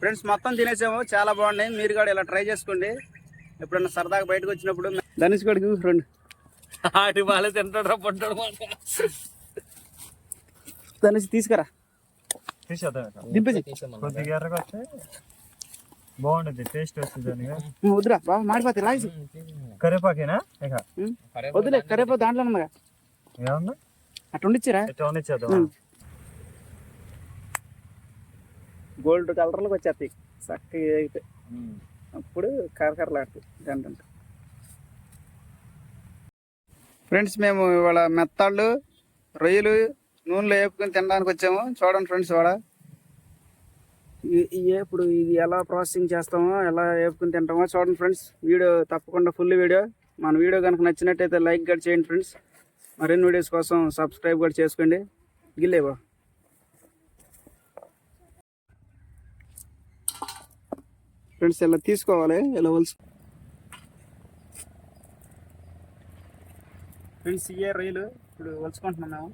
Friends మొత్తం తినేసాము, చాలా బాగున్నాయి. మీరు కూడా ఇలా ట్రై చేసుకోండి ఎప్పుడన్నా సరదాగా బయటకు వచ్చినప్పుడు. ధనుష్ గడికి ఫ్రెండ్ ఆటి బాగా తింటాడు పడ్డాడు. ధనుష్ తీసుకురా, దింపేసి బాగుంటుంది, టేస్ట్ వస్తుంది. వద్దురా బాబా మాడిపోతాయి. లాగేసి కరేపాకేనా వద్దులే, కరేపా దాంట్లో ఉన్నగా ఏమన్నా అటు ఉండిచ్చిరా. గోల్డ్ కలర్లోకి వచ్చేస్తాయి చక్కగా అయితే, అప్పుడు కరకరలాడుతాయి గంట. ఫ్రెండ్స్ మేము ఇవాళ మెత్తాళ్ళు రొయ్యలు నూనెలో వేపుకొని తినడానికి వచ్చాము. చూడండి ఫ్రెండ్స్, ఇవాళ ఇప్పుడు ఇది ఎలా ప్రాసెసింగ్ చేస్తామో, ఎలా వేపుకొని తింటామో చూడండి ఫ్రెండ్స్. వీడియో తప్పకుండా ఫుల్ వీడియో. మన వీడియో కనుక నచ్చినట్టయితే లైక్ కూడా చేయండి ఫ్రెండ్స్. మరిన్ని వీడియోస్ కోసం సబ్స్క్రైబ్ కూడా చేసుకోండి. గిల్లేవా ఫ్రెండ్స్, ఇలా తీసుకోవాలి, ఇలా వలుసు ఫ్రెండ్స్. ఇయే రొయ్యలు ఇప్పుడు వలుచుకుంటున్నాం మేము.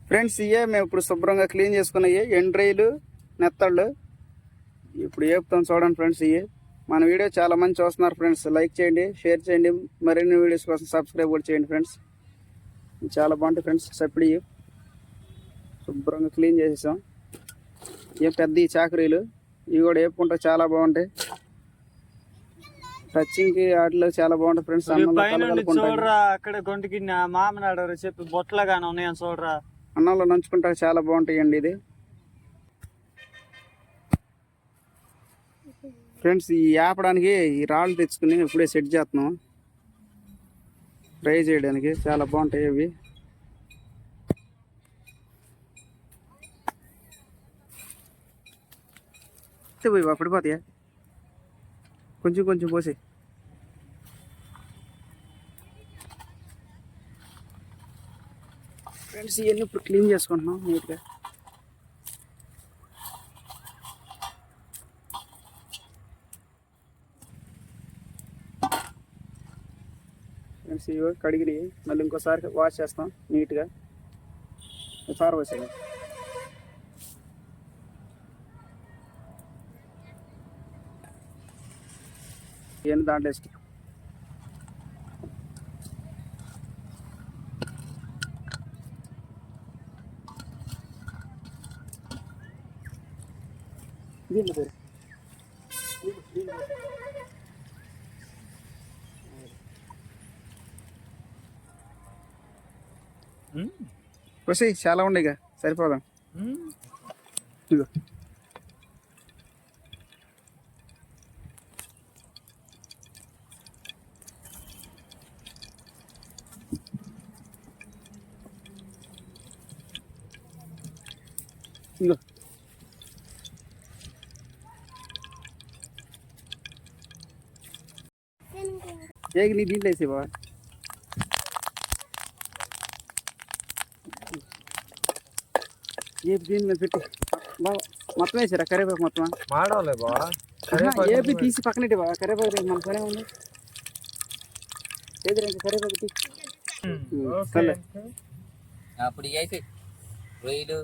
ఫ్రెండ్స్, ఇవే మేము ఇప్పుడు శుభ్రంగా క్లీన్ చేసుకున్నాయి ఎండ్రయ్యలు నెత్తళ్ళు. ఇప్పుడు వేపుతాం చూడండి ఫ్రెండ్స్. ఇవి మన వీడియో చాలా మంది చూస్తున్నారు ఫ్రెండ్స్. లైక్ చేయండి, షేర్ చేయండి, మరిన్ని వీడియోస్ కోసం సబ్స్క్రైబ్ కూడా చేయండి ఫ్రెండ్స్. చాలా బాగుంటాయి ఫ్రెండ్స్. సప్పుడు శుభ్రంగా క్లీన్ చేసేసాం. ఇవి పెద్ద చాకరీలు, ఇవి కూడా వేపుకుంటే చాలా బాగుంటాయి. టచింగ్కి వాటిలో చాలా బాగుంటుంది ఫ్రెండ్స్. చూడరా అక్కడ గొంతుకి మామనాడు చెప్పి బొట్టలుగానే ఉన్నాయని చూడరా, అన్నంలో నంచుకుంటా చాలా బాగుంటాయండి ఇది. ఫ్రెండ్స్, ఈ ఆపడానికి ఈ రాళ్ళు తెచ్చుకుని ఇప్పుడే సెట్ చేస్తున్నాం ఫ్రై చేయడానికి. చాలా బాగుంటాయి ఇవి. పడిపోతాయా, కొంచెం కొంచెం పోసి. ఫ్రెండ్స్, ఇవన్నీ ఇప్పుడు క్లీన్ చేసుకుంటున్నాం నీట్గా. ఫ్రెండ్స్, ఇవి కడిగి మళ్ళీ ఇంకోసారి వాష్ చేస్తాం నీట్గా. పారవేసాయి ఇవన్నీ దాంట్లో వేసుకుంటాం. వస్తాయి చాలా ఉన్నాయి, ఇక సరిపోదాం. ఇగో ఇగో ఏగి నీ దీంట్లో వేసే బాబా. ఏపి దీని మీద పెట్టి బాబా మొత్తం వేసారా కరివేపాకు మొత్తం మాడవలే బాబా. ఏపి తీసి పక్కనట్టు బాబా. కరివేపాకు మన పనే ఉంది. ఏది కరివేపాకు తీసి అప్పుడు అయితే రొయ్యలు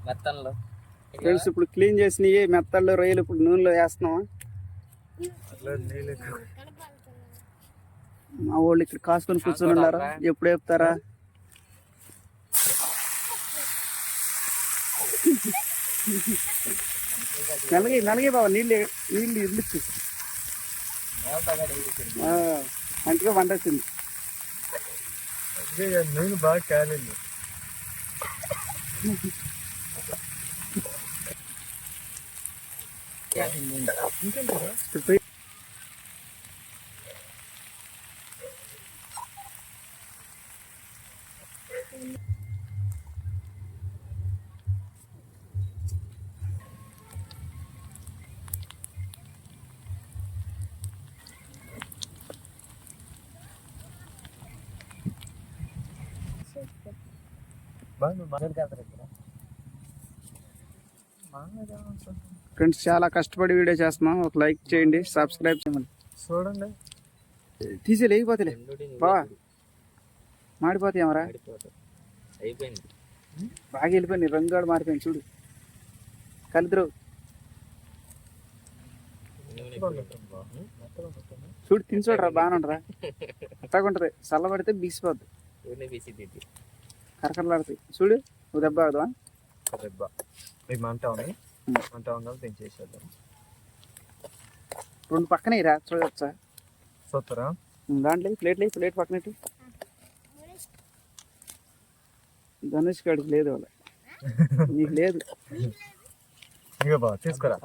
మెత్తల్లో ఫ్రెండ్స్, ఇప్పుడు క్లీన్ చేసినవి మెత్తళ్ళు రొయ్యలు ఇప్పుడు నూనెలో వేస్తున్నావా. మా వాళ్ళు ఇక్కడ కాసుకొని కూర్చొని ఉన్నారా, ఎప్పుడు వేపుతారా. నలగే బాబా, నీళ్ళు ఇల్లిచ్చు మంచిగా వంట వచ్చింది. నేను బాగా కాలేదు. ఫ్రెండ్స్ చాలా కష్టపడి వీడియో చేస్తున్నాం, ఒక లైక్ చేయండి, సబ్స్క్రైబ్ చేయండి. చూడండి తీసే లేకపోతేలే బా మాడిపోతాయేమరా, అయిపోయింది. బాగా వెళ్ళిపోయింది, రంగు మారిపోయింది చూడు, కలిద్దరు చూడు తిని చూడరా, బాగానే ఉండరా, అట్టాగుంటది, చల్లబడితే బీసిపోద్ది, కరకరలాడుతాయి చూడు, నువ్వు దెబ్బ ఆగదా. మంట ఉంది, మంట ఉందా పెంచేసేద్దాం. రెండు పక్కనే రా చూడొచ్చా, చూస్తారా దాంట్లో ప్లేట్ పక్కన ధనుష్ కాడికి లేదు వాళ్ళ, నీకు లేదు, ఇక బా తీసుకురా.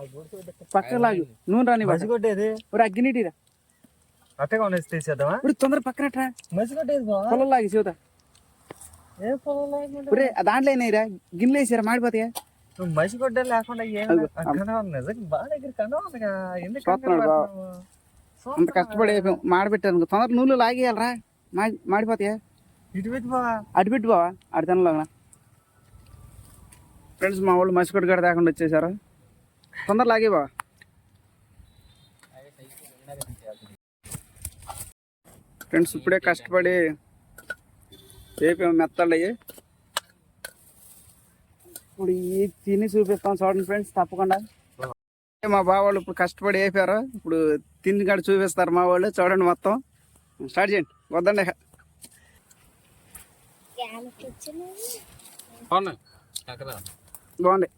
పక్క లాగు నూనె రాని మసిగొట్టేది అగ్గినీటిరా, అట్టగా ఉన్నది తీసేద్దామా. ఇప్పుడు తొందర పక్కనట్రా, మసిగొట్టేది బా, పొలం లాగి చూద్దా, ఏ పొలం ఒరే దాంట్లో అయినాయిరా, గిన్నెలు వేసారా మాడిపోతాయా. నువ్వు మసిగొడ్డ లేకుండా ఏం నిజంగా బాగా దగ్గర కన్నా ఉందిగా, ఎందుకు చూస్తున్నాడు బావ, అంత కష్టపడి మాడబెట్టాను, తొందర నూనె లాగేయాలరా, మాడిపోతాయా. ఇటు పెట్టి బా, అటు పెట్టి బావా, అటు తినలాగా. ఫ్రెండ్స్ మా వాళ్ళు మసికొట్టు గడ దాకుండా వచ్చేసారు, తొందర లాగే బావా. ఫ్రెండ్స్ ఇప్పుడే కష్టపడి రేపు మెత్తళ్ళు అయ్యి ఇప్పుడు ఈ తిని చూపిస్తాం చూడండి ఫ్రెండ్స్, తప్పకుండా. మా బావాళ్ళు ఇప్పుడు కష్టపడి వేపారు, ఇప్పుడు తిని కాడ చూపిస్తారు మా వాళ్ళు, చూడండి మొత్తం. స్టార్ట్ చేయండి, వద్దండి. బాగుంది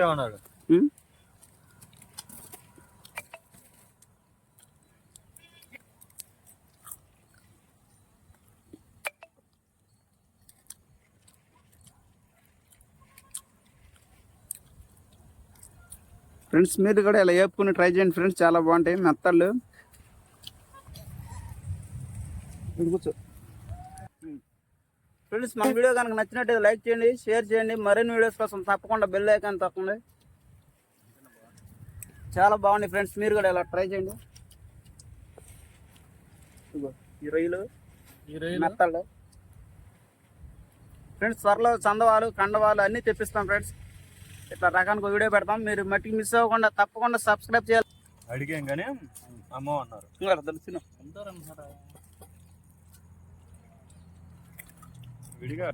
ఏమన్నాడు. ఫ్రెండ్స్ మీరు కూడా ఇలా వేపుకుని ట్రై చేయండి ఫ్రెండ్స్, చాలా బాగుంటాయి మెత్తళ్ళు. కూర్చో ఫ్రెండ్స్, మన వీడియో కనుక నచ్చినట్టయితే లైక్ చేయండి, షేర్ చేయండి, మరిన్ని వీడియోస్ కోసం తప్పకుండా బెల్ ఐకాన్ తప్పకుండా. చాలా బాగున్నాయి ఫ్రెండ్స్, మీరు కూడా ఇలా ట్రై చేయండి. ఈ రొయ్యలు మెత్తళ్ళు ఫ్రెండ్స్, త్వరలో చందవాలు కండవాలు అన్నీ తెప్పిస్తాం ఫ్రెండ్స్, ఇట్లా రకానికి వీడియో పెడతాం, మీరు మట్టికి మిస్ అవ్వకుండా తప్పకుండా సబ్స్క్రైబ్ చేయాలి. అడిగాం కానీ అమ్మ అన్నారు విడిగా.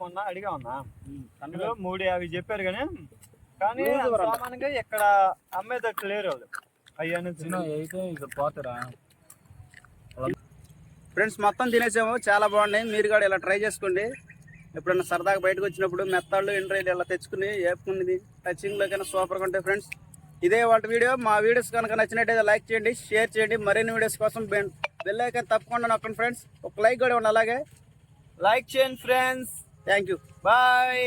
మొన్న అడిగా ఉన్నా, అందులో 350 చెప్పారు కానీ సామాన్యంగా ఇక్కడ అమ్మేటట్టు లేరు వాళ్ళు. అయ్యా అయితే ఇక పోతారా ఫ్రెండ్స్, మొత్తం తినేసాము, చాలా బాగున్నాయి, మీరు కూడా ఇలా ట్రై చేసుకోండి. ఎప్పుడన్నా సరదాగా బయటకు వచ్చినప్పుడు మెత్తాళ్ళు ఎండ్రాయిలు ఇలా తెచ్చుకుని వేపుకుని టచింగ్లో కన్నా సూపర్గా ఉంటాయి ఫ్రెండ్స్. ఇదే వాటి వీడియో. మా వీడియోస్ కనుక నచ్చినట్టయితే లైక్ చేయండి, షేర్ చేయండి, మరిన్ని వీడియోస్ కోసం బెల్ ఐకాన్ తప్పకుండా నొక్కండి ఫ్రెండ్స్. ఒక లైక్ కూడా ఉండి అలాగే లైక్ చేయండి ఫ్రెండ్స్. Thank you, bye.